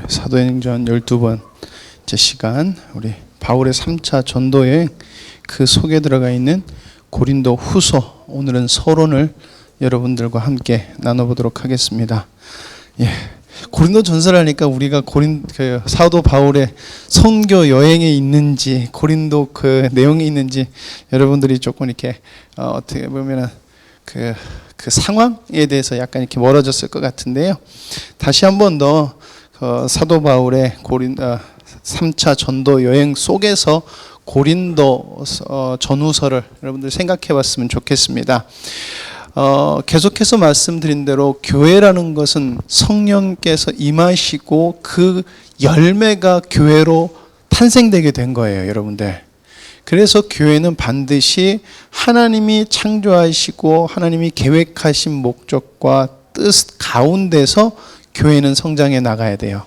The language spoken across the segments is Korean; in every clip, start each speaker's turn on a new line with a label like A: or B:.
A: 사도행전 12번째 시간, 우리 바울의 3차 전도여행 그 속에 들어가 있는 고린도 후서, 오늘은 서론을 여러분들과 함께 나눠보도록 하겠습니다. 고린도 전서를 하니까 우리가 사도 바울의 선교 여행에 있는지, 고린도 그 내용이 있는지 여러분들이 조금 이렇게 어떻게 보면은 그 상황에 대해서 약간 이렇게 멀어졌을 것 같은데요. 다시 한 번 더 사도 바울의 3차 전도 여행 속에서 고린도 전후서를 여러분들 생각해 봤으면 좋겠습니다. 계속해서 말씀드린 대로 교회라는 것은 성령께서 임하시고 그 열매가 교회로 탄생되게 된 거예요, 여러분들. 그래서 교회는 반드시 하나님이 창조하시고 하나님이 계획하신 목적과 뜻 가운데서 교회는 성장해 나가야 돼요.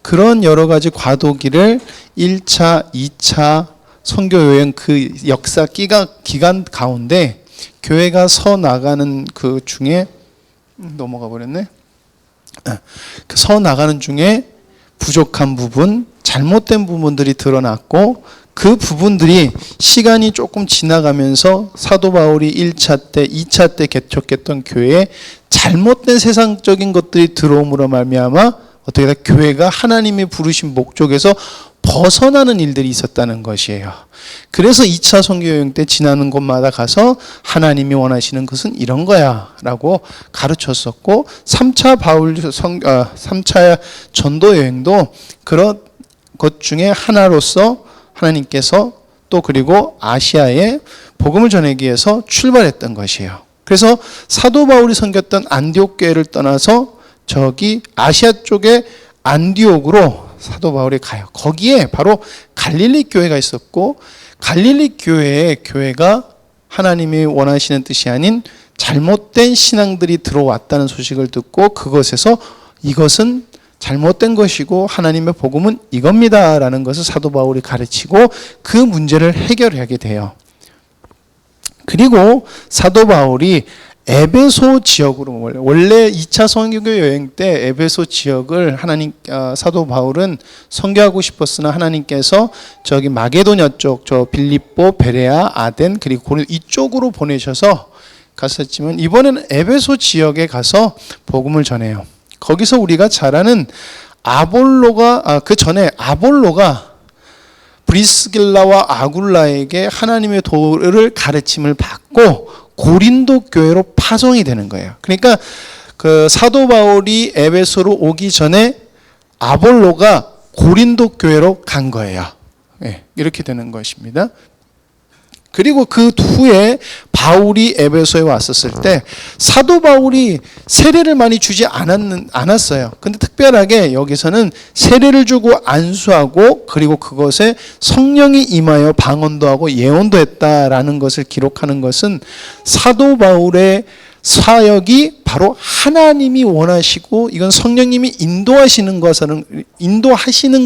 A: 그런 여러 가지 과도기를 1차, 2차 선교여행 그 역사 기간 가운데 교회가 서 나가는 그 중에 넘어가 버렸네. 서 나가는 중에 부족한 부분, 잘못된 부분들이 드러났고 그 부분들이 시간이 조금 지나가면서 사도 바울이 1차 때, 2차 때 개척했던 교회에 잘못된 세상적인 것들이 들어옴으로 말미암아 어떻게 다 교회가 하나님이 부르신 목적에서 벗어나는 일들이 있었다는 것이에요. 그래서 2차 선교여행 때 지나는 곳마다 가서 하나님이 원하시는 것은 이런 거야 라고 가르쳤었고, 3차 전도여행도 그런 것 중에 하나로서 하나님께서 또 그리고 아시아에 복음을 전하기 위해서 출발했던 것이에요. 그래서 사도 바울이 섬겼던 안디옥 교회를 떠나서 저기 아시아 쪽에 안디옥으로 사도 바울이 가요. 거기에 바로 갈릴리 교회가 있었고, 갈릴리 교회가 하나님이 원하시는 뜻이 아닌 잘못된 신앙들이 들어왔다는 소식을 듣고 그것에서 이것은 잘못된 것이고 하나님의 복음은 이겁니다 라는 것을 사도 바울이 가르치고 그 문제를 해결하게 돼요. 그리고 사도 바울이 에베소 지역으로, 원래 2차 선교 여행 때 에베소 지역을 사도 바울은 선교하고 싶었으나 하나님께서 저기 마게도냐 쪽, 저 빌립보, 베레아, 아덴 그리고 고린도 이쪽으로 보내셔서 갔었지만 이번에는 에베소 지역에 가서 복음을 전해요. 거기서 우리가 잘 아는 그 전에 아볼로가 브리스길라와 아굴라에게 하나님의 도를 가르침을 받고 고린도 교회로 파송이 되는 거예요. 그러니까 그 사도 바울이 에베소로 오기 전에 아볼로가 고린도 교회로 간 거예요. 이렇게 되는 것입니다. 그리고 그 후에 바울이 에베소에 왔었을 때 사도 바울이 세례를 많이 주지 않았어요. 근데 특별하게 여기서는 세례를 주고 안수하고 그리고 그것에 성령이 임하여 방언도 하고 예언도 했다라는 것을 기록하는 것은 사도 바울의 사역이 바로 하나님이 원하시고 이건 성령님이 인도하시는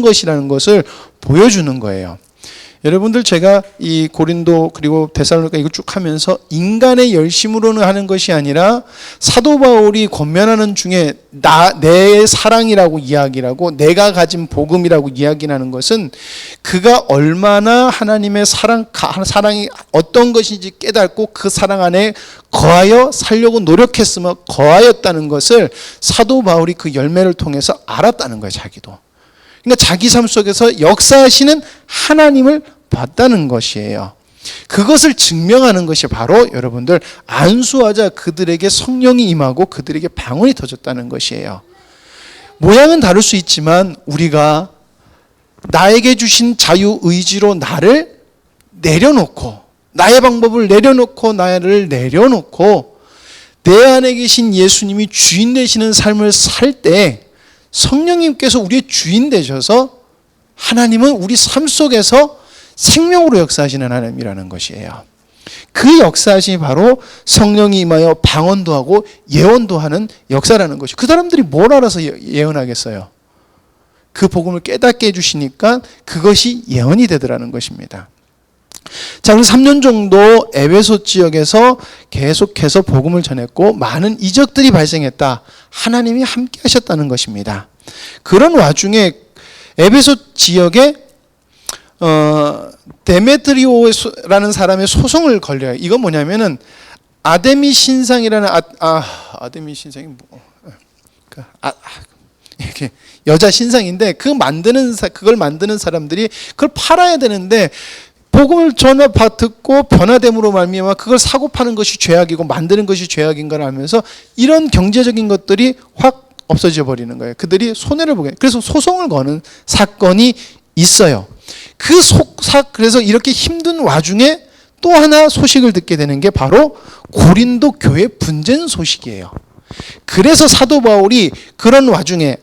A: 것이라는 것을 보여주는 거예요. 여러분들, 제가 이 고린도 그리고 데살로니가 이거 쭉 하면서 인간의 열심으로는 하는 것이 아니라 사도 바울이 권면하는 중에 내 사랑이라고 이야기하고 내가 가진 복음이라고 이야기하는 것은 그가 얼마나 하나님의 사랑이 어떤 것인지 깨닫고 그 사랑 안에 거하여 살려고 노력했으며 거하였다는 것을 사도 바울이 그 열매를 통해서 알았다는 거예요, 자기도. 그러니까 자기 삶 속에서 역사하시는 하나님을 봤다는 것이에요. 그것을 증명하는 것이 바로 여러분들 안수하자 그들에게 성령이 임하고 그들에게 방언이 터졌다는 것이에요. 모양은 다를 수 있지만 우리가 나에게 주신 자유의지로 나를 내려놓고 나의 방법을 내려놓고 나를 내려놓고 내 안에 계신 예수님이 주인 되시는 삶을 살 때 성령님께서 우리의 주인 되셔서 하나님은 우리 삶 속에서 생명으로 역사하시는 하나님이라는 것이에요. 그 역사하심이 바로 성령이 임하여 방언도 하고 예언도 하는 역사라는 것이죠. 그 사람들이 뭘 알아서 예언하겠어요? 그 복음을 깨닫게 해주시니까 그것이 예언이 되더라는 것입니다. 자, 그래서 3년 정도 에베소 지역에서 계속해서 복음을 전했고 많은 이적들이 발생했다. 하나님이 함께 하셨다는 것입니다. 그런 와중에 에베소 지역에 데메트리오라는 사람의 소송을 걸려요. 이건 뭐냐면은 아데미 신상이라는 아데미 신상이 이렇게 여자 신상인데 그걸 만드는 사람들이 그걸 팔아야 되는데 복음을 전혀 듣고 변화됨으로 말미암아 그걸 사고 파는 것이 죄악이고 만드는 것이 죄악인 걸 알면서 이런 경제적인 것들이 확 없어져 버리는 거예요. 그들이 손해를 보게. 그래서 소송을 거는 사건이 있어요. 그래서 이렇게 힘든 와중에 또 하나 소식을 듣게 되는 게 바로 고린도 교회 분쟁 소식이에요. 그래서 사도 바울이 그런 와중에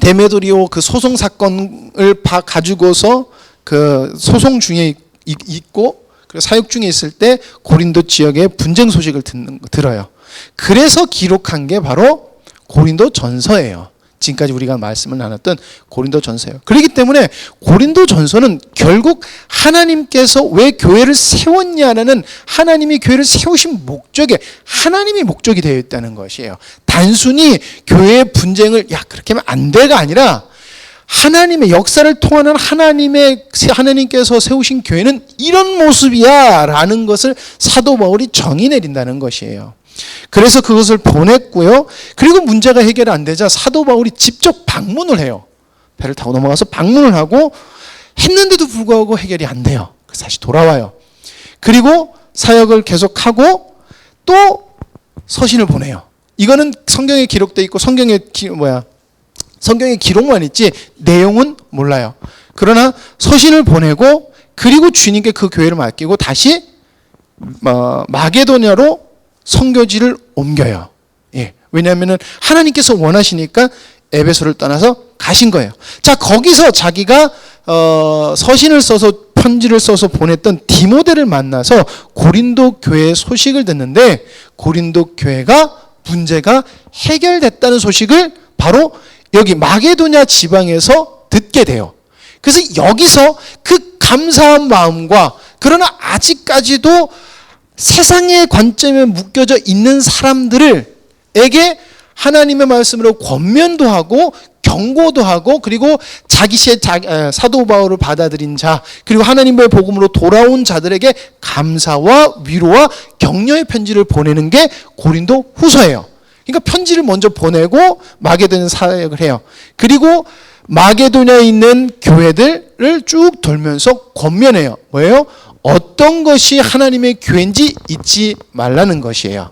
A: 데메드리오 그 소송 사건을 가지고서 그 소송 중에 있고 사역 중에 있을 때 고린도 지역의 분쟁 소식을 들어요. 그래서 기록한 게 바로 고린도 전서예요. 지금까지 우리가 말씀을 나눴던 고린도 전서예요. 그렇기 때문에 고린도 전서는 결국 하나님께서 왜 교회를 세웠냐는 하나님이 교회를 세우신 목적에 하나님이 목적이 되어 있다는 것이에요. 단순히 교회의 분쟁을 그렇게 하면 안 돼가 아니라 하나님의 역사를 통하는 하나님께서 세우신 교회는 이런 모습이야 라는 것을 사도 바울이 정의 내린다는 것이에요. 그래서 그것을 보냈고요. 그리고 문제가 해결 안 되자 사도 바울이 직접 방문을 해요. 배를 타고 넘어가서 방문을 하고 했는데도 불구하고 해결이 안 돼요. 그래서 다시 돌아와요. 그리고 사역을 계속하고 또 서신을 보내요. 이거는 성경에 기록되어 있고 성경에 기록만 있지 내용은 몰라요. 그러나 서신을 보내고 그리고 주님께 그 교회를 맡기고 다시 마게도냐로 선교지를 옮겨요. 왜냐하면 하나님께서 원하시니까 에베소를 떠나서 가신 거예요. 자, 거기서 자기가 서신을 써서 편지를 써서 보냈던 디모데를 만나서 고린도 교회의 소식을 듣는데 고린도 교회가 문제가 해결됐다는 소식을 바로 여기 마게도냐 지방에서 듣게 돼요. 그래서 여기서 그 감사한 마음과 그러나 아직까지도 세상의 관점에 묶여져 있는 사람들에게 하나님의 말씀으로 권면도 하고 경고도 하고 그리고 자기 시에 사도 바울을 받아들인 자 그리고 하나님의 복음으로 돌아온 자들에게 감사와 위로와 격려의 편지를 보내는 게 고린도 후서예요. 그러니까 편지를 먼저 보내고 마게도냐 사역을 해요. 그리고 마게도냐에 있는 교회들을 쭉 돌면서 권면해요. 뭐예요? 어떤 것이 하나님의 교회인지 잊지 말라는 것이에요.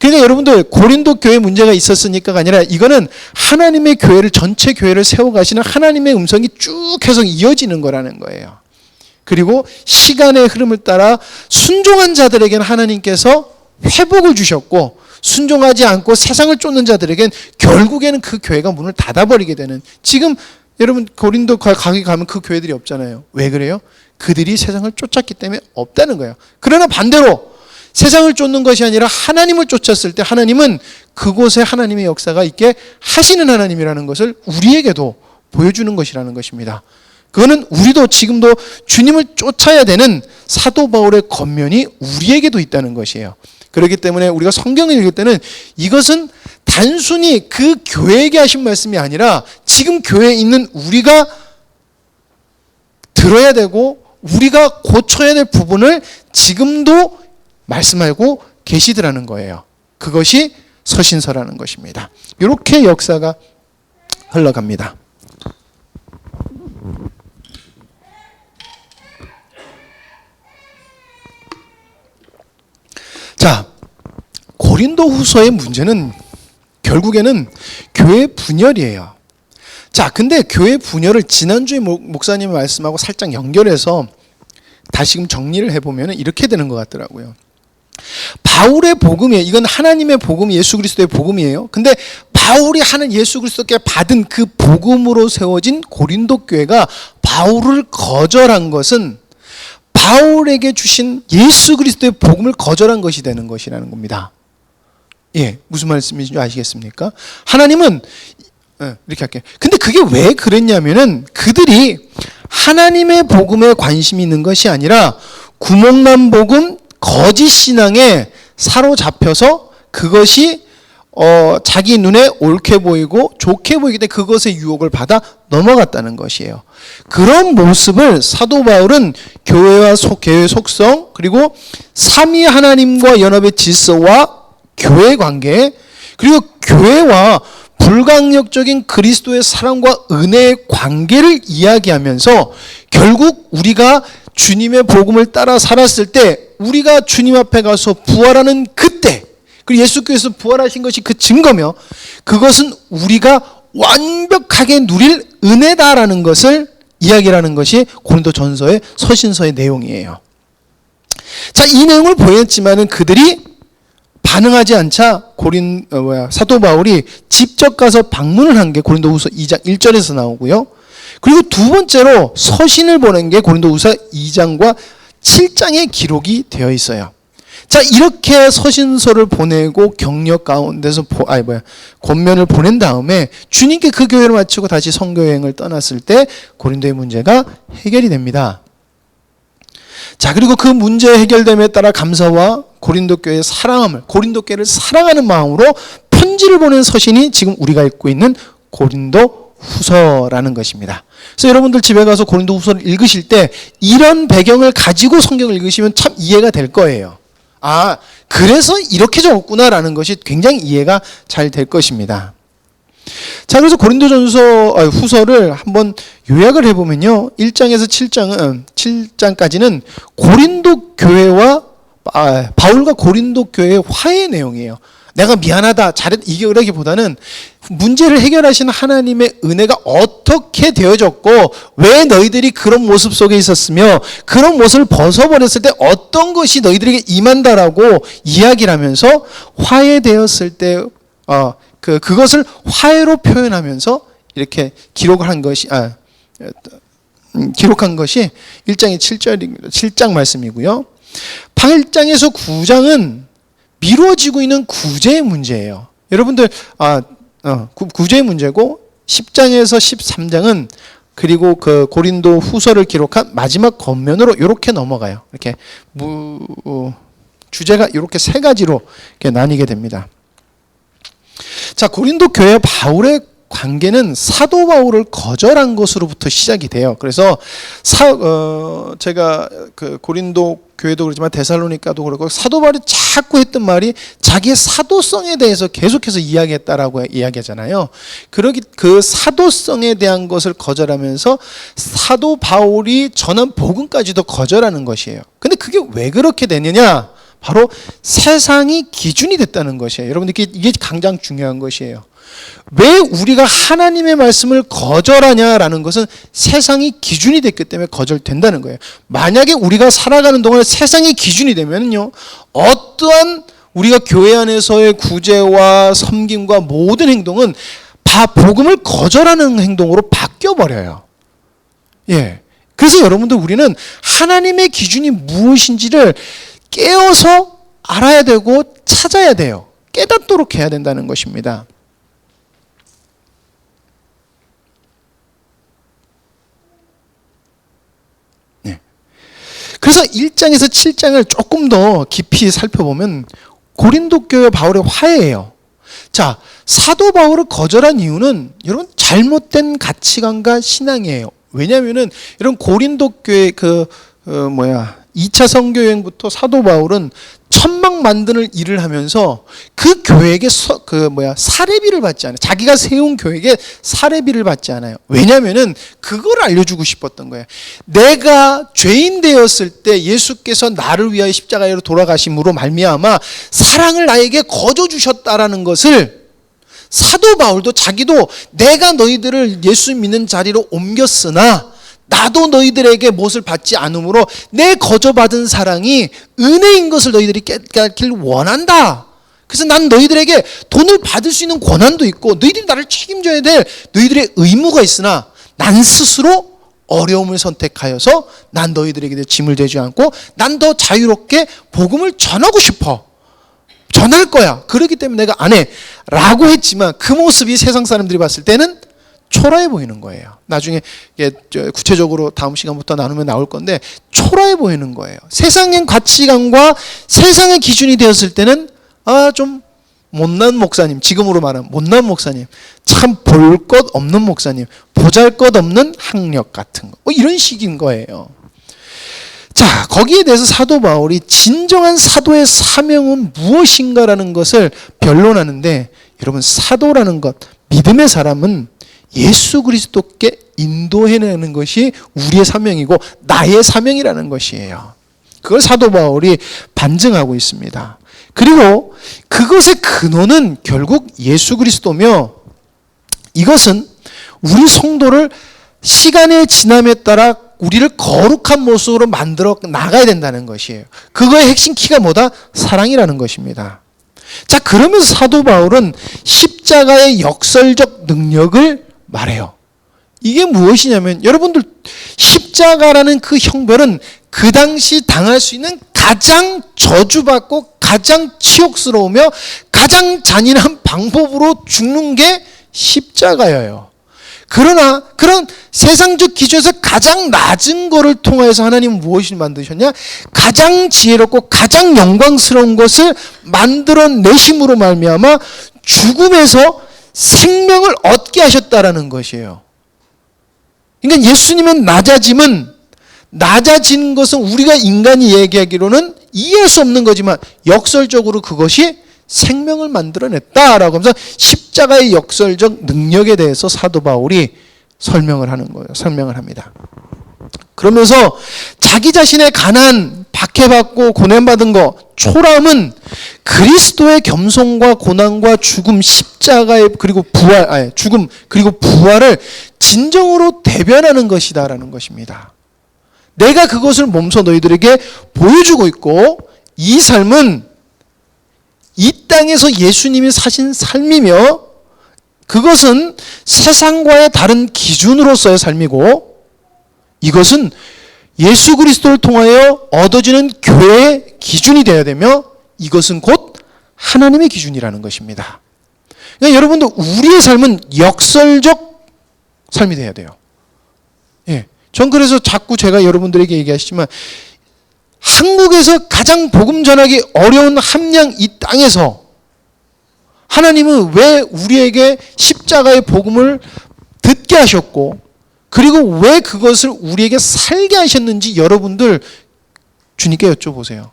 A: 그러니까 여러분들 고린도 교회 문제가 있었으니까가 아니라 이거는 하나님의 교회를 전체 교회를 세워가시는 하나님의 음성이 쭉 계속 이어지는 거라는 거예요. 그리고 시간의 흐름을 따라 순종한 자들에게는 하나님께서 회복을 주셨고 순종하지 않고 세상을 쫓는 자들에겐 결국에는 그 교회가 문을 닫아버리게 되는 지금 여러분 고린도 거기 가면 그 교회들이 없잖아요. 왜 그래요? 그들이 세상을 쫓았기 때문에 없다는 거예요. 그러나 반대로 세상을 쫓는 것이 아니라 하나님을 쫓았을 때 하나님은 그곳에 하나님의 역사가 있게 하시는 하나님이라는 것을 우리에게도 보여주는 것이라는 것입니다. 그거는 우리도 지금도 주님을 쫓아야 되는 사도 바울의 권면이 우리에게도 있다는 것이에요. 그렇기 때문에 우리가 성경을 읽을 때는 이것은 단순히 그 교회에게 하신 말씀이 아니라 지금 교회에 있는 우리가 들어야 되고 우리가 고쳐야 될 부분을 지금도 말씀하고 계시더라는 거예요. 그것이 서신서라는 것입니다. 이렇게 역사가 흘러갑니다. 자, 고린도 후서의 문제는 결국에는 교회 분열이에요. 자, 근데 교회 분열을 지난주에 목사님의 말씀하고 살짝 연결해서 다시금 정리를 해보면 이렇게 되는 것 같더라고요. 바울의 복음이에요. 이건 하나님의 복음, 예수 그리스도의 복음이에요. 근데 바울이 하는 예수 그리스도께 받은 그 복음으로 세워진 고린도 교회가 바울을 거절한 것은 바울에게 주신 예수 그리스도의 복음을 거절한 것이 되는 것이라는 겁니다. 무슨 말씀인지 아시겠습니까? 하나님은 이렇게 할게요. 근데 그게 왜 그랬냐면은 그들이 하나님의 복음에 관심이 있는 것이 아니라 구멍난 복음, 거짓 신앙에 사로잡혀서 그것이 자기 눈에 옳게 보이고 좋게 보이기 때문에 그것의 유혹을 받아 넘어갔다는 것이에요. 그런 모습을 사도 바울은 교회의 속성, 그리고 삼위 하나님과 연합의 질서와 교회 관계, 그리고 교회와 불강력적인 그리스도의 사랑과 은혜의 관계를 이야기하면서 결국 우리가 주님의 복음을 따라 살았을 때, 우리가 주님 앞에 가서 부활하는 그때, 그리고 예수께서 부활하신 것이 그 증거며, 그것은 우리가 완벽하게 누릴 은혜다라는 것을 이야기하는 것이 고린도전서의 서신서의 내용이에요. 자, 이 내용을 보였지만은 그들이 반응하지 않자 사도 바울이 직접 가서 방문을 한 게 고린도후서 2장 1절에서 나오고요. 그리고 두 번째로 서신을 보낸 게 고린도후서 2장과 7장에 기록이 되어 있어요. 자, 이렇게 서신서를 보내고 격려 가운데서 권면을 보낸 다음에 주님께 그 교회를 마치고 다시 선교 여행을 떠났을 때 고린도의 문제가 해결이 됩니다. 자, 그리고 그 문제 해결됨에 따라 감사와 고린도 교회의 사랑함을, 고린도 교회를 사랑하는 마음으로 편지를 보낸 서신이 지금 우리가 읽고 있는 고린도 후서라는 것입니다. 그래서 여러분들 집에 가서 고린도 후서를 읽으실 때 이런 배경을 가지고 성경을 읽으시면 참 이해가 될 거예요. 아, 그래서 이렇게 적었구나라는 것이 굉장히 이해가 잘 될 것입니다. 자, 그래서 고린도전서 후서를 한번 요약을 해보면요, 1장에서 7장까지는 고린도 교회와 바울과 고린도 교회의 화해 내용이에요. 내가 미안하다, 이게 그러기보다는 문제를 해결하시는 하나님의 은혜가 어떻게 되어졌고 왜 너희들이 그런 모습 속에 있었으며 그런 모습을 벗어버렸을 때 어떤 것이 너희들에게 임한다라고 이야기를 하면서 화해되었을 때 그것을 화해로 표현하면서 이렇게 기록한 것이 1장의 7절입니다. 7장 말씀이고요. 8장에서 9장은 미뤄지고 있는 구제의 문제예요. 여러분들 구제의 문제고, 10장에서 13장은 그리고 그 고린도 후서를 기록한 마지막 겉면으로 이렇게 넘어가요. 이렇게 주제가 이렇게 세 가지로 이렇게 나뉘게 됩니다. 자, 고린도 교회 바울의 관계는 사도 바울을 거절한 것으로부터 시작이 돼요. 그래서 제가 그 고린도 교회도 그렇지만 데살로니가도 그렇고 사도 바울이 자꾸 했던 말이 자기의 사도성에 대해서 계속해서 이야기했다라고 이야기하잖아요. 그 사도성에 대한 것을 거절하면서 사도 바울이 전한 복음까지도 거절하는 것이에요. 근데 그게 왜 그렇게 되느냐? 바로 세상이 기준이 됐다는 것이에요. 여러분들 이게 가장 중요한 것이에요. 왜 우리가 하나님의 말씀을 거절하냐라는 것은 세상이 기준이 됐기 때문에 거절된다는 거예요. 만약에 우리가 살아가는 동안에 세상이 기준이 되면요, 어떠한 우리가 교회 안에서의 구제와 섬김과 모든 행동은 복음을 거절하는 행동으로 바뀌어버려요. 예. 그래서 여러분들, 우리는 하나님의 기준이 무엇인지를 깨어서 알아야 되고 찾아야 돼요. 깨닫도록 해야 된다는 것입니다. 네. 그래서 1장에서 7장을 조금 더 깊이 살펴보면 고린도 교회 바울의 화해예요. 자, 사도 바울을 거절한 이유는 여러분 잘못된 가치관과 신앙이에요. 왜냐하면은 여러분 고린도 교회 2차 선교여행부터 사도 바울은 천막 만드는 일을 하면서 그 교회에게 사례비를 받지 않아요. 자기가 세운 교회에게 사례비를 받지 않아요. 왜냐하면은 그걸 알려주고 싶었던 거예요. 내가 죄인 되었을 때 예수께서 나를 위하여 십자가로 돌아가심으로 말미암아 사랑을 나에게 거저 주셨다라는 것을, 사도 바울도 자기도 내가 너희들을 예수 믿는 자리로 옮겼으나 나도 너희들에게 무엇을 받지 않으므로 내 거저받은 사랑이 은혜인 것을 너희들이 깨닫길 원한다. 그래서 난 너희들에게 돈을 받을 수 있는 권한도 있고 너희들이 나를 책임져야 될 너희들의 의무가 있으나 난 스스로 어려움을 선택하여서 난 너희들에게 짐을 되지 않고 난 더 자유롭게 복음을 전하고 싶어. 전할 거야. 그렇기 때문에 내가 안 해. 라고 했지만 그 모습이 세상 사람들이 봤을 때는 초라해 보이는 거예요. 나중에 구체적으로 다음 시간부터 나누면 나올 건데 초라해 보이는 거예요. 세상의 가치관과 세상의 기준이 되었을 때는 좀 못난 목사님, 지금으로 말하면 못난 목사님, 참 볼 것 없는 목사님, 보잘것없는 학력 같은 거, 이런 식인 거예요. 자, 거기에 대해서 사도 바울이 진정한 사도의 사명은 무엇인가라는 것을 변론하는데, 여러분, 사도라는 것, 믿음의 사람은 예수 그리스도께 인도해내는 것이 우리의 사명이고 나의 사명이라는 것이에요. 그걸 사도 바울이 반증하고 있습니다. 그리고 그것의 근원은 결국 예수 그리스도며, 이것은 우리 성도를 시간의 지남에 따라 우리를 거룩한 모습으로 만들어 나가야 된다는 것이에요. 그거의 핵심 키가 뭐다? 사랑이라는 것입니다. 자, 그러면서 사도 바울은 십자가의 역설적 능력을 말해요. 이게 무엇이냐면, 여러분들, 십자가라는 그 형벌은 그 당시 당할 수 있는 가장 저주받고 가장 치욕스러우며 가장 잔인한 방법으로 죽는 게 십자가예요. 그러나 그런 세상적 기준에서 가장 낮은 거를 통해서 하나님은 무엇을 만드셨냐? 가장 지혜롭고 가장 영광스러운 것을 만들어내심으로 말미암아 죽음에서 생명을 얻게 하셨다라는 것이에요. 그러니까 예수님은 낮아진 것은 우리가 인간이 얘기하기로는 이해할 수 없는 거지만 역설적으로 그것이 생명을 만들어냈다라고 하면서 십자가의 역설적 능력에 대해서 사도 바울이 설명을 하는 거예요. 설명을 합니다. 그러면서 자기 자신의 가난, 박해받고 고난받은 거, 초람은 그리스도의 겸손과 고난과 죽음, 십자가의 그리고 부활, 죽음 그리고 부활을 진정으로 대변하는 것이다라는 것입니다. 내가 그것을 몸소 너희들에게 보여주고 있고, 이 삶은 이 땅에서 예수님이 사신 삶이며, 그것은 세상과의 다른 기준으로서의 삶이고, 이것은 예수 그리스도를 통하여 얻어지는 교회의 기준이 되어야 되며, 이것은 곧 하나님의 기준이라는 것입니다. 그러니까 여러분들, 우리의 삶은 역설적 삶이 되어야 돼요. 예. 전 그래서 자꾸 제가 여러분들에게 얘기하시지만, 한국에서 가장 복음 전하기 어려운 함량 이 땅에서 하나님은 왜 우리에게 십자가의 복음을 듣게 하셨고, 그리고 왜 그것을 우리에게 살게 하셨는지 여러분들 주님께 여쭤보세요.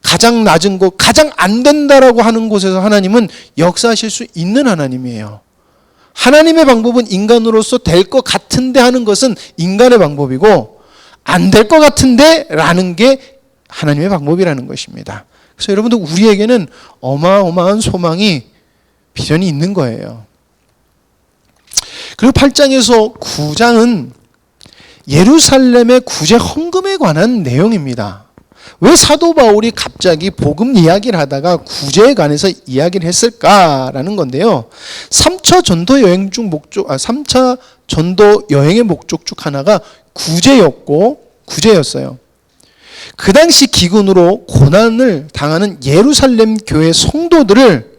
A: 가장 낮은 곳, 가장 안 된다라고 하는 곳에서 하나님은 역사하실 수 있는 하나님이에요. 하나님의 방법은 인간으로서 될 것 같은데 하는 것은 인간의 방법이고, 안 될 것 같은데 라는 게 하나님의 방법이라는 것입니다. 그래서 여러분들, 우리에게는 어마어마한 소망이, 비전이 있는 거예요. 그리고 8장에서 9장은 예루살렘의 구제 헌금에 관한 내용입니다. 왜 사도 바울이 갑자기 복음 이야기를 하다가 구제에 관해서 이야기를 했을까라는 건데요. 3차 전도 여행 중 3차 전도 여행의 목적 중 하나가 구제였어요. 그 당시 기근으로 고난을 당하는 예루살렘 교회 성도들을,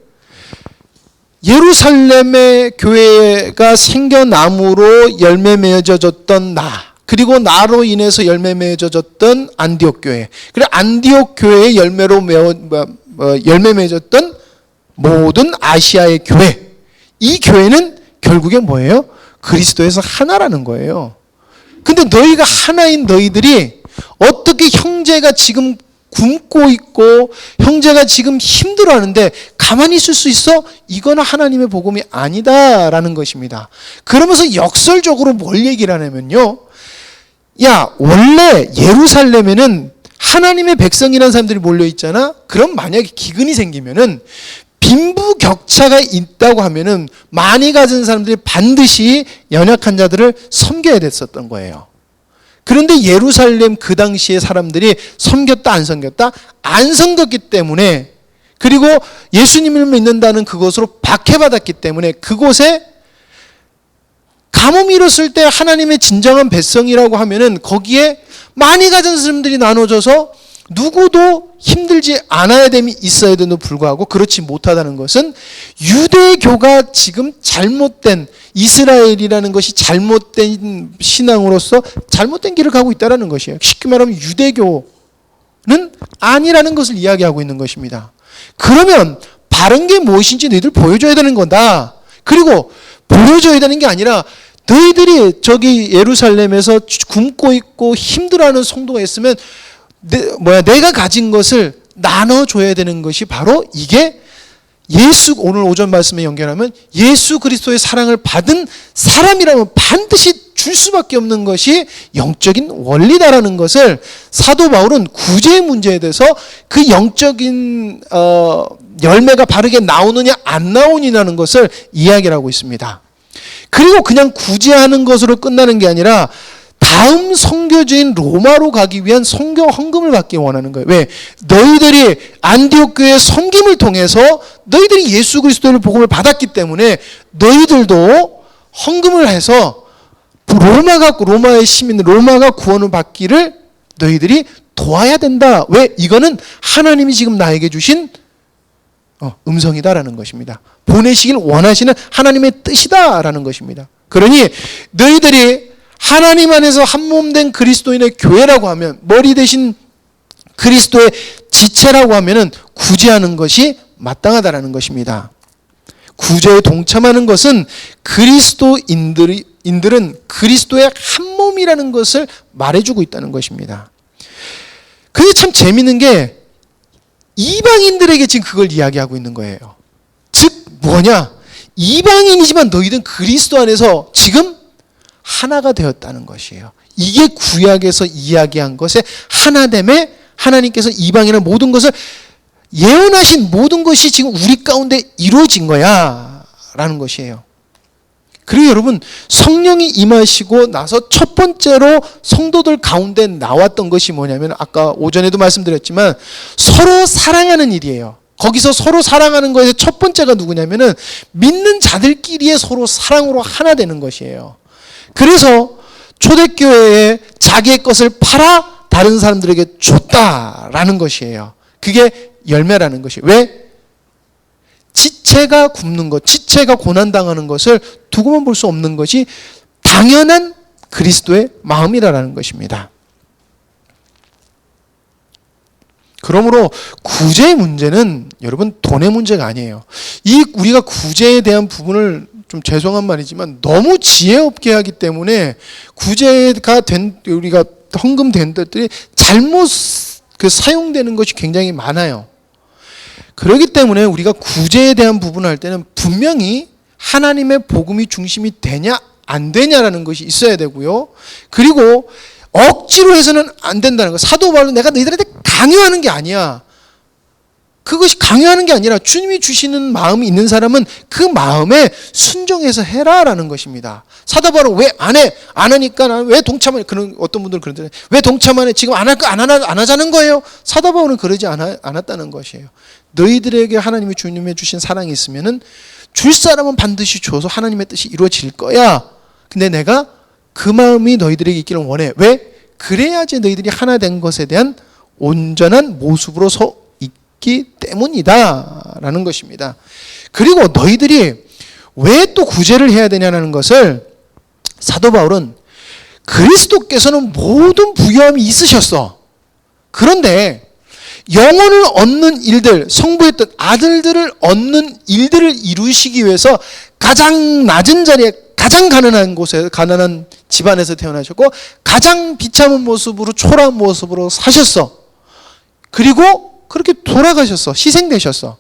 A: 예루살렘의 교회가 생겨남으로 열매 맺어졌던 그리고 나로 인해서 열매 맺어졌던 안디옥 교회, 그리고 안디옥 교회의 열매로 열매 맺었던 모든 아시아의 교회, 이 교회는 결국에 뭐예요? 그리스도에서 하나라는 거예요. 근데 너희가 하나인 너희들이 어떻게 형제가 지금 굶고 있고 형제가 지금 힘들어하는데 가만히 있을 수 있어? 이거는 하나님의 복음이 아니다라는 것입니다. 그러면서 역설적으로 뭘 얘기를 하냐면요, 야, 원래 예루살렘에는 하나님의 백성이라는 사람들이 몰려있잖아. 그럼 만약에 기근이 생기면은, 빈부격차가 있다고 하면은 많이 가진 사람들이 반드시 연약한 자들을 섬겨야 됐었던 거예요. 그런데 예루살렘 그 당시에 사람들이 섬겼다 안 섬겼다? 안 섬겼기 때문에, 그리고 예수님을 믿는다는 그것으로 박해받았기 때문에 그곳에 가뭄이 일었을 때 하나님의 진정한 백성이라고 하면은 거기에 많이 가진 사람들이 나눠져서 누구도 힘들지 않아야 됨이 있어야 되는데도 불구하고 그렇지 못하다는 것은 유대교가 지금 잘못된, 이스라엘이라는 것이 잘못된 신앙으로서 잘못된 길을 가고 있다는 것이에요. 쉽게 말하면 유대교는 아니라는 것을 이야기하고 있는 것입니다. 그러면 바른 게 무엇인지 너희들 보여줘야 되는 거다. 그리고 보여줘야 되는 게 아니라 너희들이 저기 예루살렘에서 굶고 있고 힘들어하는 성도가 있으면 내가 가진 것을 나눠줘야 되는 것이 바로 이게 오늘 오전 말씀에 연결하면 예수 그리스도의 사랑을 받은 사람이라면 반드시 줄 수밖에 없는 것이 영적인 원리다라는 것을 사도 바울은 구제의 문제에 대해서 그 영적인 열매가 바르게 나오느냐 안 나오느냐는 것을 이야기를 하고 있습니다. 그리고 그냥 구제하는 것으로 끝나는 게 아니라 다음 선교지인 로마로 가기 위한 선교 헌금을 받기 원하는 거예요. 왜? 너희들이 안디옥 교회의 섬김을 통해서 너희들이 예수 그리스도의 복음을 받았기 때문에 너희들도 헌금을 해서 로마의 시민, 로마가 구원을 받기를 너희들이 도와야 된다. 왜? 이거는 하나님이 지금 나에게 주신 음성이다라는 것입니다. 보내시길 원하시는 하나님의 뜻이다라는 것입니다. 그러니 너희들이 하나님 안에서 한몸된 그리스도인의 교회라고 하면, 머리 대신 그리스도의 지체라고 하면은 구제하는 것이 마땅하다라는 것입니다. 구제에 동참하는 것은 그리스도인들은 그리스도의 한 몸이라는 것을 말해주고 있다는 것입니다. 그게 참 재밌는 게 이방인들에게 지금 그걸 이야기하고 있는 거예요. 즉 뭐냐? 이방인이지만 너희들은 그리스도 안에서 지금 하나가 되었다는 것이에요. 이게 구약에서 이야기한 것의 하나됨에 하나님께서 이방인의 모든 것을 예언하신 모든 것이 지금 우리 가운데 이루어진 거야 라는 것이에요. 그리고 여러분, 성령이 임하시고 나서 첫 번째로 성도들 가운데 나왔던 것이 뭐냐면, 아까 오전에도 말씀드렸지만 서로 사랑하는 일이에요. 거기서 서로 사랑하는 것의 첫 번째가 누구냐면은 믿는 자들끼리의 서로 사랑으로 하나 되는 것이에요. 그래서 초대교회에 자기의 것을 팔아 다른 사람들에게 줬다라는 것이에요. 그게 열매라는 것이. 왜? 지체가 굶는 것, 지체가 고난당하는 것을 두고만 볼 수 없는 것이 당연한 그리스도의 마음이라는 것입니다. 그러므로 구제의 문제는 여러분 돈의 문제가 아니에요. 우리가 구제에 대한 부분을 좀 죄송한 말이지만 너무 지혜 없게 하기 때문에 구제가 우리가 헌금된 것들이 잘못 사용되는 것이 굉장히 많아요. 그렇기 때문에 우리가 구제에 대한 부분을 할 때는 분명히 하나님의 복음이 중심이 되냐 안 되냐라는 것이 있어야 되고요. 그리고 억지로 해서는 안 된다는 거. 사도 바울은 내가 너희들한테 강요하는 게 아니야. 그것이 강요하는 게 아니라 주님이 주시는 마음이 있는 사람은 그 마음에 순종해서 해라라는 것입니다. 사도 바울은 왜 안 해? 안 하니까 나는 왜 동참을 해? 그런 어떤 분들은 그러잖아요. 왜 동참 안 해? 지금 안 하자는 거예요? 사도 바울은 그러지 않았다는 것이에요. 너희들에게 하나님이 주님의 주신 사랑이 있으면은 줄 사람은 반드시 줘서 하나님의 뜻이 이루어질 거야. 근데 내가 그 마음이 너희들에게 있기를 원해. 왜? 그래야지 너희들이 하나 된 것에 대한 온전한 모습으로 서 있기 때문이다 라는 것입니다. 그리고 너희들이 왜 또 구제를 해야 되냐는 것을 사도 바울은 그리스도께서는 모든 부요함이 있으셨어. 그런데 영혼을 얻는 일들, 성부했던 아들들을 얻는 일들을 이루시기 위해서 가장 낮은 자리에 가장 가난한 곳에, 가난한 집안에서 태어나셨고 가장 비참한 모습으로, 초라한 모습으로 사셨어. 그리고 그렇게 돌아가셨어. 희생되셨어.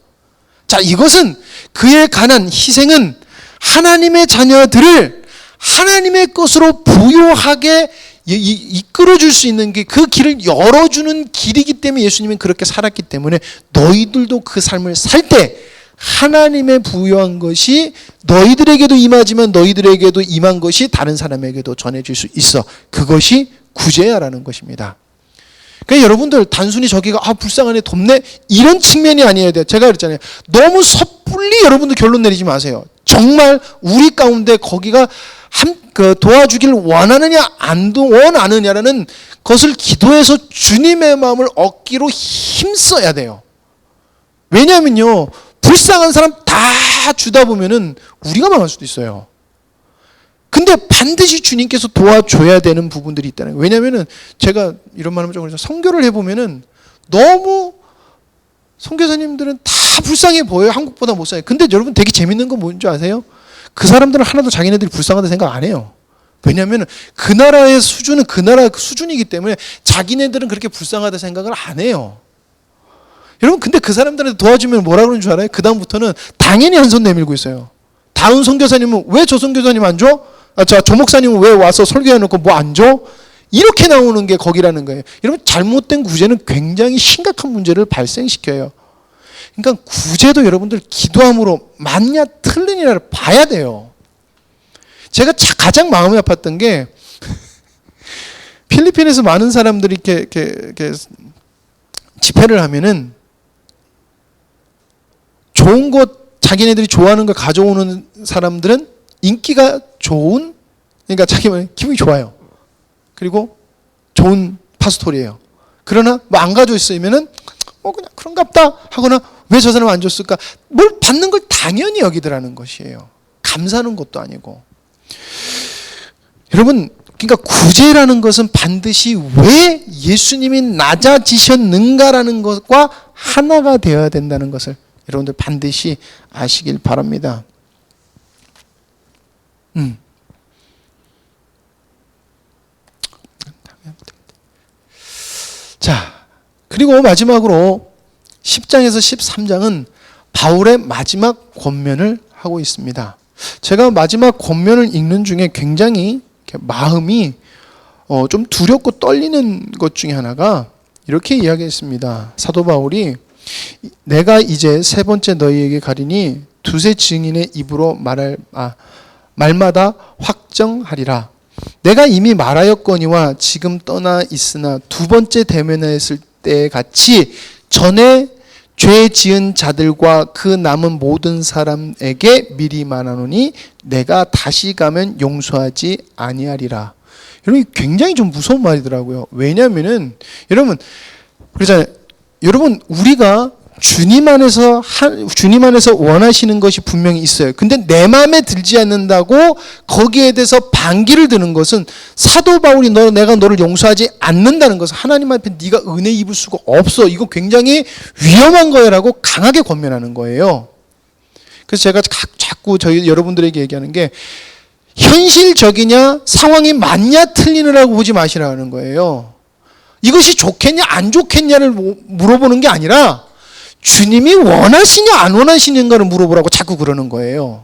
A: 자, 이것은 그의 가난, 희생은 하나님의 자녀들을 하나님의 것으로 부요하게 이끌어줄 수 있는 게, 그 길을 열어주는 길이기 때문에 예수님은 그렇게 살았기 때문에 너희들도 그 삶을 살 때 하나님의 부요한 것이 너희들에게도 임하지만 너희들에게도 임한 것이 다른 사람에게도 전해질 수 있어. 그것이 구제야라는 것입니다. 그러니까 여러분들 단순히 저기가 불쌍하네, 돕네, 이런 측면이 아니어야 돼요. 제가 그랬잖아요. 너무 섣불리 여러분들 결론 내리지 마세요. 정말 우리 가운데 거기가 도와주기를 원하느냐 안 원하느냐라는 것을 기도해서 주님의 마음을 얻기로 힘써야 돼요. 왜냐하면요, 불쌍한 사람 다 주다 보면은 우리가 망할 수도 있어요. 근데 반드시 주님께서 도와줘야 되는 부분들이 있다는 거예요. 왜냐하면은 제가 이런 말 하면 좀 그렇죠. 선교를 해보면은 너무 선교사님들은 다 다 불쌍해 보여요. 한국보다 못 살아요. 근데 여러분 되게 재밌는 건 뭔지 아세요? 그 사람들은 하나도 자기네들이 불쌍하다 생각 안 해요. 왜냐하면 그 나라의 수준은 그 나라 수준이기 때문에 자기네들은 그렇게 불쌍하다 생각을 안 해요. 여러분 근데 그 사람들한테 도와주면 뭐라 그러는 줄 알아요? 그 다음부터는 당연히 한 손 내밀고 있어요. 다음 선교사님은 왜 저 선교사님 안 줘? 조 목사님은 왜 와서 설교해놓고 뭐 안 줘? 이렇게 나오는 게 거기라는 거예요. 여러분 잘못된 구제는 굉장히 심각한 문제를 발생시켜요. 그러니까 구제도 여러분들 기도함으로 맞냐 틀리냐를 봐야 돼요. 제가 가장 마음이 아팠던 게 필리핀에서 많은 사람들이 이렇게 집회를 하면은 좋은 것 자기네들이 좋아하는 걸 가져오는 사람들은 인기가 좋은 그러니까 자기만 기분이 좋아요. 그리고 좋은 파스토리예요. 그러나 뭐 안 가져 있으면은 그냥 그런갑다 하거나 왜 저 사람 안 줬을까? 뭘 받는 걸 당연히 여기더라는 것이에요. 감사하는 것도 아니고. 여러분 그러니까 구제라는 것은 반드시 왜 예수님이 낮아지셨는가라는 것과 하나가 되어야 된다는 것을 여러분들 반드시 아시길 바랍니다. 자, 그리고 마지막으로 10장에서 13장은 바울의 마지막 권면을 하고 있습니다. 제가 마지막 권면을 읽는 중에 굉장히 마음이 좀 두렵고 떨리는 것 중에 하나가 이렇게 이야기했습니다. 사도 바울이 내가 이제 세 번째 너희에게 가리니 두세 증인의 입으로 말마다 확정하리라. 내가 이미 말하였거니와 지금 떠나 있으나 두 번째 대면했을 때 같이 전에 죄 지은 자들과 그 남은 모든 사람에게 미리 말하노니 내가 다시 가면 용서하지 아니하리라. 여러분 굉장히 좀 무서운 말이더라고요. 왜냐하면은 여러분 그러잖아요. 여러분 우리가 주님 안에서 원하시는 것이 분명히 있어요. 근데 내 마음에 들지 않는다고 거기에 대해서 반기를 드는 것은 사도 바울이 내가 너를 용서하지 않는다는 것은 하나님 앞에 네가 은혜 입을 수가 없어. 이거 굉장히 위험한 거야라고 강하게 권면하는 거예요. 그래서 제가 자꾸 여러분들에게 얘기하는 게 현실적이냐 상황이 맞냐 틀리느라고 보지 마시라는 거예요. 이것이 좋겠냐 안 좋겠냐를 물어보는 게 아니라 주님이 원하시냐 안 원하시는가를 물어보라고 자꾸 그러는 거예요.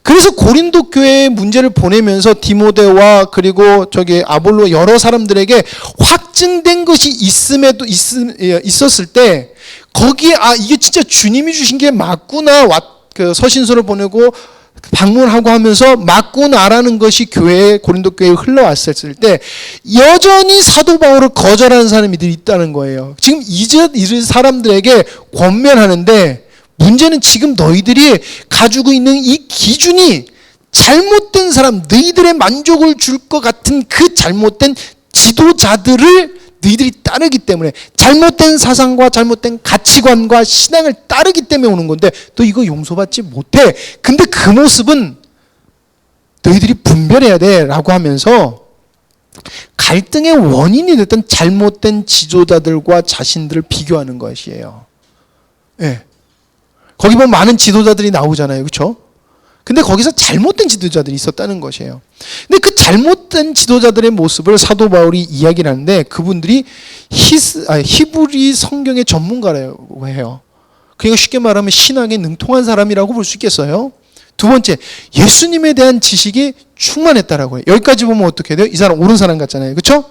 A: 그래서 고린도 교회에 문제를 보내면서 디모데와 그리고 아볼로 여러 사람들에게 확증된 것이 있었을 때 거기에 이게 진짜 주님이 주신 게 맞구나 서신서를 보내고 방문하고 하면서 맞구나라는 것이 고린도 교회에 흘러왔을 때 여전히 사도 바울을 거절하는 사람들이 있다는 거예요. 지금 이 사람들에게 권면하는데 문제는 지금 너희들이 가지고 있는 이 기준이 잘못된 사람, 너희들의 만족을 줄 것 같은 그 잘못된 지도자들을 너희들이 따르기 때문에 잘못된 사상과 잘못된 가치관과 신앙을 따르기 때문에 오는 건데 너 이거 용서받지 못해. 근데 그 모습은 너희들이 분별해야 돼 라고 하면서 갈등의 원인이 됐던 잘못된 지도자들과 자신들을 비교하는 것이에요. 예. 거기 보면 많은 지도자들이 나오잖아요. 그렇죠? 근데 거기서 잘못된 지도자들이 있었다는 것이에요. 근데 그 잘못된 지도자들의 모습을 사도 바울이 이야기를 하는데 그분들이 히브리 성경의 전문가라고 해요. 그러니까 쉽게 말하면 신앙에 능통한 사람이라고 볼 수 있겠어요. 두 번째, 예수님에 대한 지식이 충만했다라고 해요. 여기까지 보면 어떻게 돼요? 이 사람 옳은 사람 같잖아요. 그렇죠?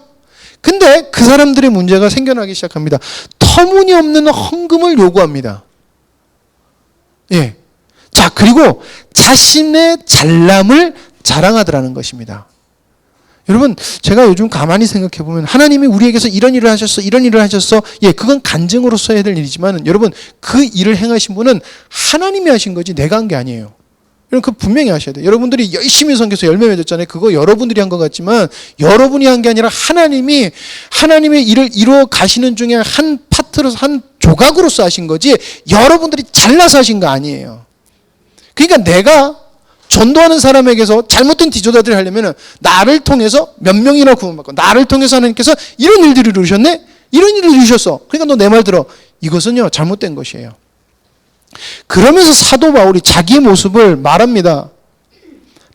A: 근데 그 사람들의 문제가 생겨나기 시작합니다. 터무니없는 헌금을 요구합니다. 예. 자, 그리고 자신의 잘남을 자랑하더라는 것입니다. 여러분, 제가 요즘 가만히 생각해 보면 하나님이 우리에게서 이런 일을 하셨어, 이런 일을 하셨어. 예, 그건 간증으로서 해야 될 일이지만 여러분, 그 일을 행하신 분은 하나님이 하신 거지 내가 한 게 아니에요. 여러분, 그 분명히 하셔야 돼요. 여러분들이 열심히 섬겨서 열매 맺었잖아요. 그거 여러분들이 한 것 같지만 여러분이 한 게 아니라 하나님이 하나님의 일을 이루어 가시는 중에 한 파트로서 한 조각으로서 하신 거지 여러분들이 잘나서 하신 거 아니에요. 그러니까 내가 전도하는 사람에게서 잘못된 지도자들을 하려면 나를 통해서 몇 명이나 구원받고 나를 통해서 하나님께서 이런 일들을 이루셨네? 이런 일을 이루셨어. 그러니까 너 내 말 들어. 이것은요 잘못된 것이에요. 그러면서 사도 바울이 자기의 모습을 말합니다.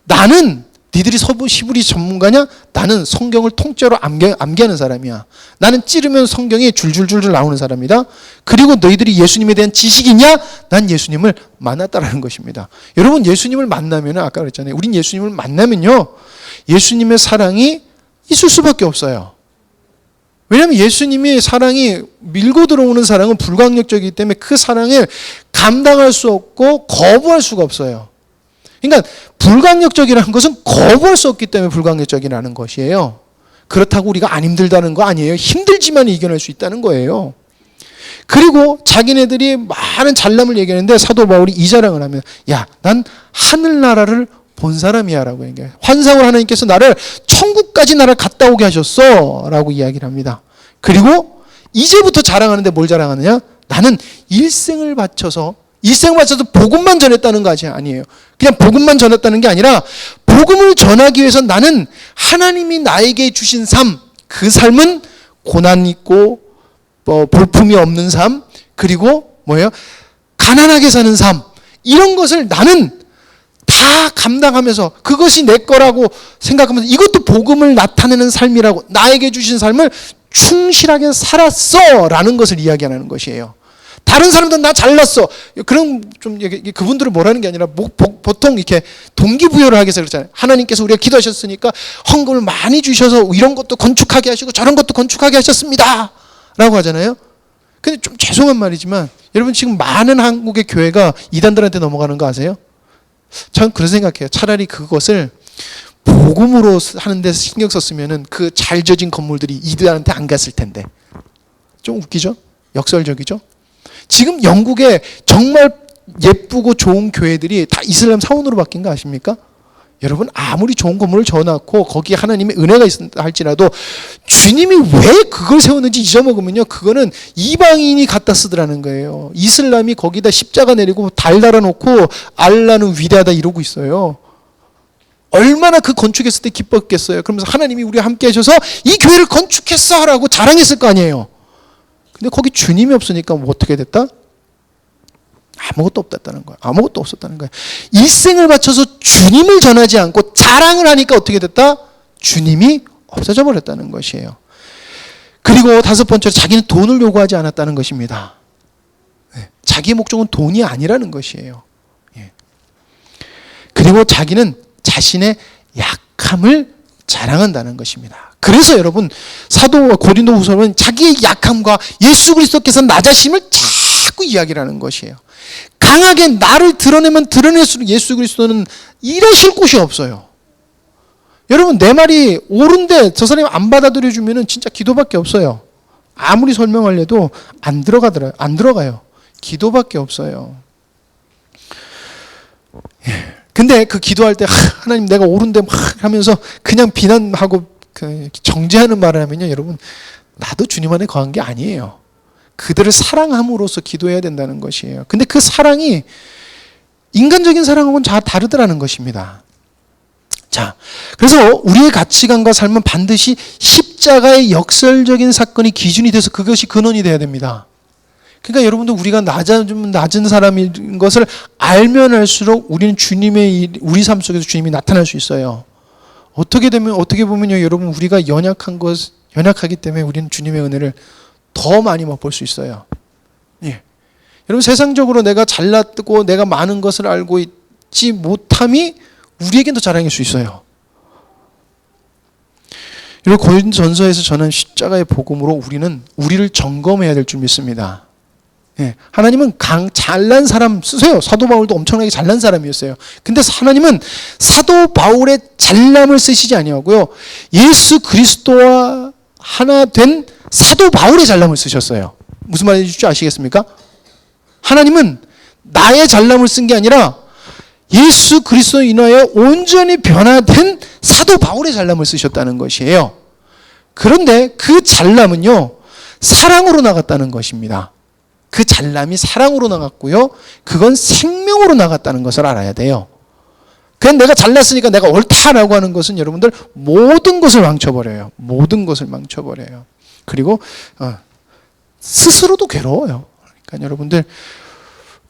A: 나는 니들이 히브리 전문가냐? 나는 성경을 통째로 암기하는 사람이야. 나는 찌르면 성경이 줄줄줄줄 나오는 사람이다. 그리고 너희들이 예수님에 대한 지식이 있냐? 난 예수님을 만났다라는 것입니다. 여러분, 예수님을 만나면, 아까 그랬잖아요. 우린 예수님을 만나면요, 예수님의 사랑이 있을 수밖에 없어요. 왜냐하면 예수님의 사랑이 밀고 들어오는 사랑은 불강력적이기 때문에 그 사랑을 감당할 수 없고 거부할 수가 없어요. 그러니까 불강력적이라는 것은 거부할 수 없기 때문에 불강력적이라는 것이에요. 그렇다고 우리가 안 힘들다는 거 아니에요. 힘들지만 이겨낼 수 있다는 거예요. 그리고 자기네들이 많은 잘남을 얘기하는데 사도 바울이 이 자랑을 하면, 야, 난 하늘나라를 본 사람이야 라고 얘기해요. 환상을 하나님께서 나를 천국까지 나를 갔다 오게 하셨어 라고 이야기를 합니다. 그리고 이제부터 자랑하는데 뭘 자랑하느냐? 나는 일생을 바쳐서 복음만 전했다는 것이 아니에요. 그냥 복음만 전했다는 게 아니라 복음을 전하기 위해서 나는 하나님이 나에게 주신 삶, 그 삶은 고난 있고 볼품이 없는 삶, 그리고 뭐예요? 가난하게 사는 삶, 이런 것을 나는 다 감당하면서 그것이 내 거라고 생각하면서 이것도 복음을 나타내는 삶이라고, 나에게 주신 삶을 충실하게 살았어 라는 것을 이야기하는 것이에요. 다른 사람들은 나 잘났어. 그런 좀 그분들을 뭐라는 게 아니라 보통 이렇게 동기부여를 하기 위해서 그렇잖아요. 하나님께서 우리가 기도하셨으니까 헌금을 많이 주셔서 이런 것도 건축하게 하시고 저런 것도 건축하게 하셨습니다 라고 하잖아요. 근데 좀 죄송한 말이지만 여러분, 지금 많은 한국의 교회가 이단들한테 넘어가는 거 아세요? 전 그런 생각해요. 차라리 그것을 복음으로 하는데 신경 썼으면은 그 잘 지어진 건물들이 이들한테 안 갔을 텐데. 좀 웃기죠? 역설적이죠? 지금 영국에 정말 예쁘고 좋은 교회들이 다 이슬람 사원으로 바뀐 거 아십니까? 여러분, 아무리 좋은 건물을 지어놨고 거기에 하나님의 은혜가 있다 할지라도 주님이 왜 그걸 세웠는지 잊어먹으면요, 그거는 이방인이 갖다 쓰더라는 거예요. 이슬람이 거기다 십자가 내리고 달 달아놓고 알라는 위대하다 이러고 있어요. 얼마나 그 건축했을 때 기뻤겠어요. 그러면서 하나님이 우리와 함께 하셔서 이 교회를 건축했어 라고 자랑했을 거 아니에요. 근데 거기 주님이 없으니까 뭐 어떻게 됐다? 아무것도 없었다는 거예요. 아무것도 없었다는 거예요. 일생을 바쳐서 주님을 전하지 않고 자랑을 하니까 어떻게 됐다? 주님이 없어져 버렸다는 것이에요. 그리고 다섯 번째로 자기는 돈을 요구하지 않았다는 것입니다. 자기의 목적은 돈이 아니라는 것이에요. 그리고 자기는 자신의 약함을 자랑한다는 것입니다. 그래서 여러분, 사도 고린도후서는 자기의 약함과 예수 그리스도께서 낮아심을 자꾸 이야기를 하는 것이에요. 강하게 나를 드러내면 드러낼수록 예수 그리스도는 이러실 곳이 없어요. 여러분, 내 말이 옳은데 저 사람이 안 받아들여주면 진짜 기도밖에 없어요. 아무리 설명하려도 안 들어가요. 기도밖에 없어요. 근데 그 기도할 때 하나님 내가 옳은데 하면서 그냥 비난하고 정죄하는 말을 하면요, 여러분, 나도 주님 안에 거한 게 아니에요. 그들을 사랑함으로써 기도해야 된다는 것이에요. 근데 그 사랑이 인간적인 사랑하고는 다 다르더라는 것입니다. 자, 그래서 우리의 가치관과 삶은 반드시 십자가의 역설적인 사건이 기준이 돼서 그것이 근원이 돼야 됩니다. 그러니까 여러분들, 우리가 낮은 사람인 것을 알면 알수록 우리는 우리 삶 속에서 주님이 나타날 수 있어요. 어떻게 보면요, 여러분, 우리가 연약하기 때문에 우리는 주님의 은혜를 더 많이 맛볼 수 있어요. 예. 여러분, 세상적으로 내가 잘났고 내가 많은 것을 알고 있지 못함이 우리에겐 더 자랑일 수 있어요. 여러분, 고린도전서에서 저는 십자가의 복음으로 우리를 점검해야 될 줄 믿습니다. 예, 하나님은 잘난 사람 쓰세요. 사도 바울도 엄청나게 잘난 사람이었어요. 근데 하나님은 사도 바울의 잘남을 쓰시지 아니하고요, 예수 그리스도와 하나 된 사도 바울의 잘남을 쓰셨어요. 무슨 말인지 아시겠습니까? 하나님은 나의 잘남을 쓴 게 아니라 예수 그리스도 인하여 온전히 변화된 사도 바울의 잘남을 쓰셨다는 것이에요. 그런데 그 잘남은요, 사랑으로 나갔다는 것입니다. 그 잘남이 사랑으로 나갔고요, 그건 생명으로 나갔다는 것을 알아야 돼요. 그냥 내가 잘났으니까 내가 옳다라고 하는 것은 여러분들 모든 것을 망쳐버려요. 모든 것을 망쳐버려요. 그리고 스스로도 괴로워요. 그러니까 여러분들,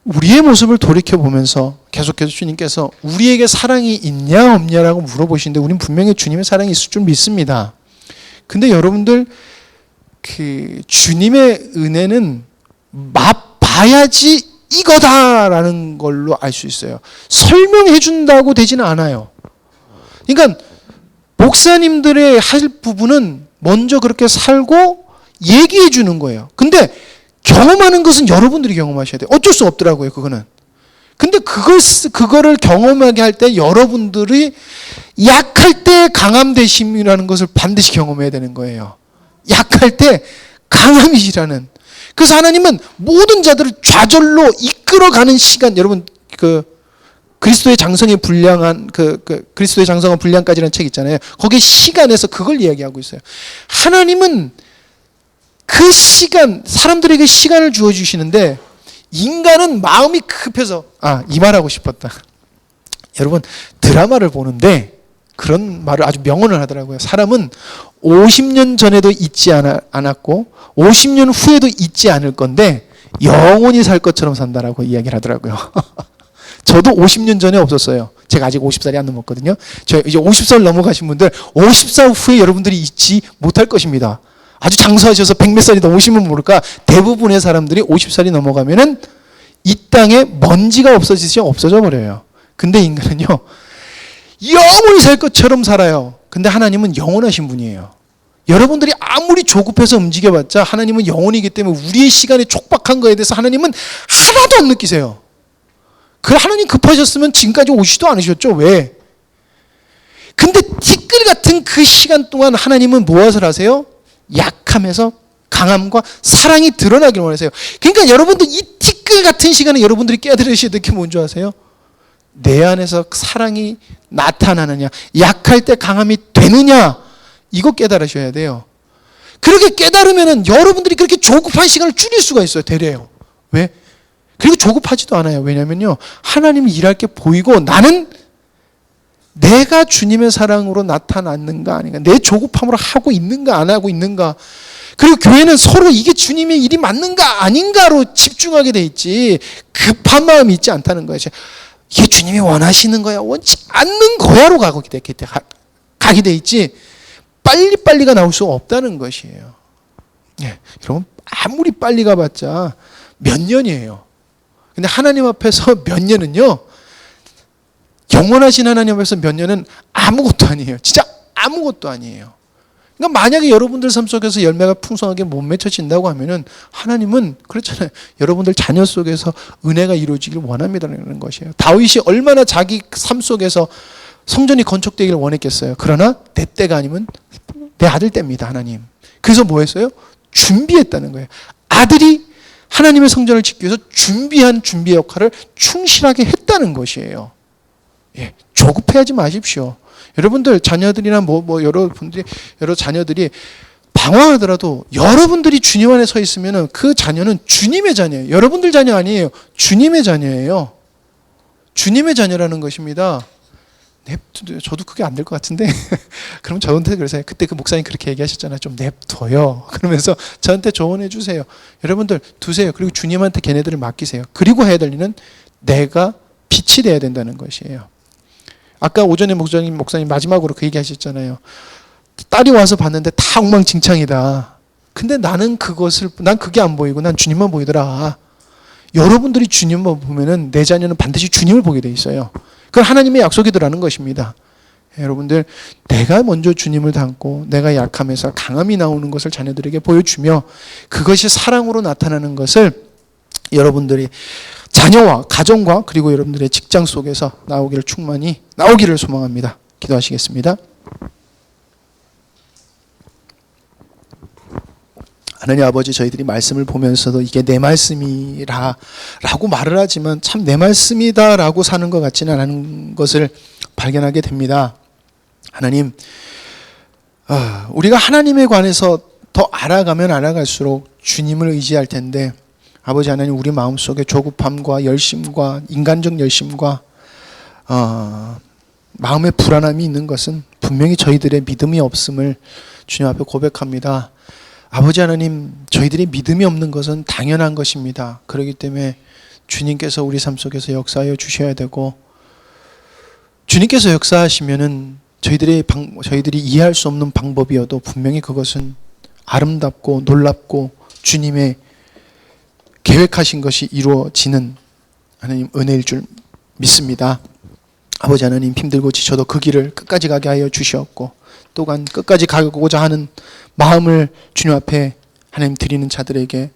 A: 우리의 모습을 돌이켜보면서 계속해서 주님께서 우리에게 사랑이 있냐 없냐라고 물어보시는데 우리는 분명히 주님의 사랑이 있을 줄 믿습니다. 근데 여러분들 그 주님의 은혜는 맛봐야지 이거다라는 걸로 알 수 있어요. 설명해 준다고 되지는 않아요. 그러니까 목사님들의 할 부분은 먼저 그렇게 살고 얘기해 주는 거예요. 근데 경험하는 것은 여러분들이 경험하셔야 돼요. 어쩔 수 없더라고요, 그거는. 근데 그거를 경험하게 할 때 여러분들이 약할 때 강함 되심이라는 것을 반드시 경험해야 되는 거예요. 약할 때 강함이시라는. 그래서 하나님은 모든 자들을 좌절로 이끌어가는 시간, 여러분 그리스도의 장성의 분량한 그리스도의 장성한 분량까지라는 책 있잖아요. 거기 시간에서 그걸 이야기하고 있어요. 하나님은 그 시간, 사람들에게 시간을 주어 주시는데 인간은 마음이 급해서 이 말하고 싶었다. 여러분 드라마를 보는데 그런 말을 아주 명언을 하더라고요. 사람은 50년 전에도 잊지 않았고 50년 후에도 잊지 않을 건데 영원히 살 것처럼 산다라고 이야기를 하더라고요. 저도 50년 전에 없었어요. 제가 아직 50살이 안 넘었거든요. 저 이제 50살 넘어가신 분들 50살 후에 여러분들이 잊지 못할 것입니다. 아주 장수하셔서 100몇 살이 넘으시면 모를까 대부분의 사람들이 50살이 넘어가면은 이 땅에 먼지가 없어져 버려요. 근데 인간은요 영원히 살 것처럼 살아요. 근데 하나님은 영원하신 분이에요. 여러분들이 아무리 조급해서 움직여봤자 하나님은 영원이기 때문에 우리의 시간에 촉박한 거에 대해서 하나님은 하나도 안 느끼세요. 그 하나님 급하셨으면 지금까지 오시지도 않으셨죠. 왜? 근데 티끌 같은 그 시간 동안 하나님은 무엇을 하세요? 약함에서 강함과 사랑이 드러나길 원하세요. 그러니까 여러분들 이 티끌 같은 시간에 여러분들이 깨달으셔야 될 게 뭔지 아세요? 내 안에서 사랑이 나타나느냐, 약할 때 강함이 되느냐, 이거 깨달으셔야 돼요. 그렇게 깨달으면은 여러분들이 그렇게 조급한 시간을 줄일 수가 있어요. 되래요. 왜? 그리고 조급하지도 않아요. 왜냐면요 하나님이 일할 게 보이고 나는 내가 주님의 사랑으로 나타났는가 아닌가, 내 조급함으로 하고 있는가 안 하고 있는가, 그리고 교회는 서로 이게 주님의 일이 맞는가 아닌가로 집중하게 돼 있지 급한 마음이 있지 않다는 거예요. 이게 주님이 원하시는 거야 원치 않는 거야로 가게 돼 있지 빨리빨리가 나올 수 없다는 것이에요. 예, 여러분 아무리 빨리 가봤자 몇 년이에요. 근데 하나님 앞에서 몇 년은요 영원하신 하나님 앞에서 몇 년은 아무것도 아니에요. 진짜 아무것도 아니에요. 그러니까 만약에 여러분들 삶 속에서 열매가 풍성하게 못 맺혀진다고 하면은 하나님은 그렇잖아요. 여러분들 자녀 속에서 은혜가 이루어지길 원합니다라는 것이에요. 다윗이 얼마나 자기 삶 속에서 성전이 건축되기를 원했겠어요. 그러나 내 때가 아니면 내 아들 때입니다. 하나님. 그래서 뭐 했어요? 준비했다는 거예요. 아들이 하나님의 성전을 짓기 위해서 준비한 준비의 역할을 충실하게 했다는 것이에요. 예, 조급해하지 마십시오. 여러분들 자녀들이나 여러 자녀들이 방황하더라도 여러분들이 주님 안에 서 있으면 그 자녀는 주님의 자녀예요. 여러분들 자녀 아니에요. 주님의 자녀예요. 주님의 자녀라는 것입니다. 저도 그게 안 될 것 같은데 그럼 저한테 그러세요. 그때 그 목사님 그렇게 얘기하셨잖아요. 좀 냅둬요. 그러면서 저한테 조언해 주세요. 여러분들 두세요. 그리고 주님한테 걔네들을 맡기세요. 그리고 해야 될 일은 내가 빛이 돼야 된다는 것이에요. 아까 오전에 목사님 마지막으로 그 얘기 하셨잖아요. 딸이 와서 봤는데 다 엉망진창이다. 근데 난 그게 안 보이고 난 주님만 보이더라. 여러분들이 주님만 보면은 내 자녀는 반드시 주님을 보게 돼 있어요. 그건 하나님의 약속이더라는 것입니다. 여러분들 내가 먼저 주님을 닮고 내가 약함에서 강함이 나오는 것을 자녀들에게 보여주며 그것이 사랑으로 나타나는 것을 여러분들이 자녀와 가정과 그리고 여러분들의 직장 속에서 나오기를 소망합니다. 기도하시겠습니다. 하나님 아버지, 저희들이 말씀을 보면서도 이게 내 말씀이라 라고 말을 하지만 참 내 말씀이다 라고 사는 것 같지는 않은 것을 발견하게 됩니다. 하나님, 우리가 하나님에 관해서 더 알아가면 알아갈수록 주님을 의지할 텐데 아버지 하나님, 우리 마음속에 조급함과 열심과 인간적 열심과 마음의 불안함이 있는 것은 분명히 저희들의 믿음이 없음을 주님 앞에 고백합니다. 아버지 하나님, 저희들이 믿음이 없는 것은 당연한 것입니다. 그렇기 때문에 주님께서 우리 삶 속에서 역사하여 주셔야 되고, 주님께서 역사하시면은 저희들이 이해할 수 없는 방법이어도 분명히 그것은 아름답고 놀랍고 주님의 계획하신 것이 이루어지는 하나님 은혜일 줄 믿습니다. 아버지 하나님, 힘들고 지쳐도 그 길을 끝까지 가게 하여 주시었고, 또한 끝까지 가고자 하는 마음을 주님 앞에 하나님 드리는 자들에게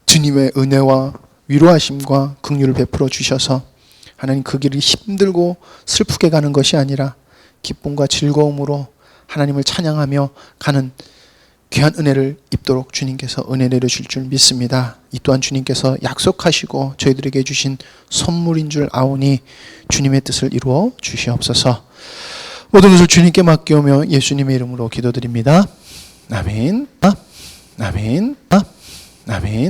A: 주님의 은혜와 위로하심과 긍휼을 베풀어 주셔서 하나님 그 길이 힘들고 슬프게 가는 것이 아니라 기쁨과 즐거움으로 하나님을 찬양하며 가는 귀한 은혜를 입도록 주님께서 은혜 내려주실 줄 믿습니다. 이 또한 주님께서 약속하시고 저희들에게 주신 선물인 줄 아오니 주님의 뜻을 이루어 주시옵소서. 모든 것을 주님께 맡기오며 예수님의 이름으로 기도드립니다. 아멘. 아멘. 아멘.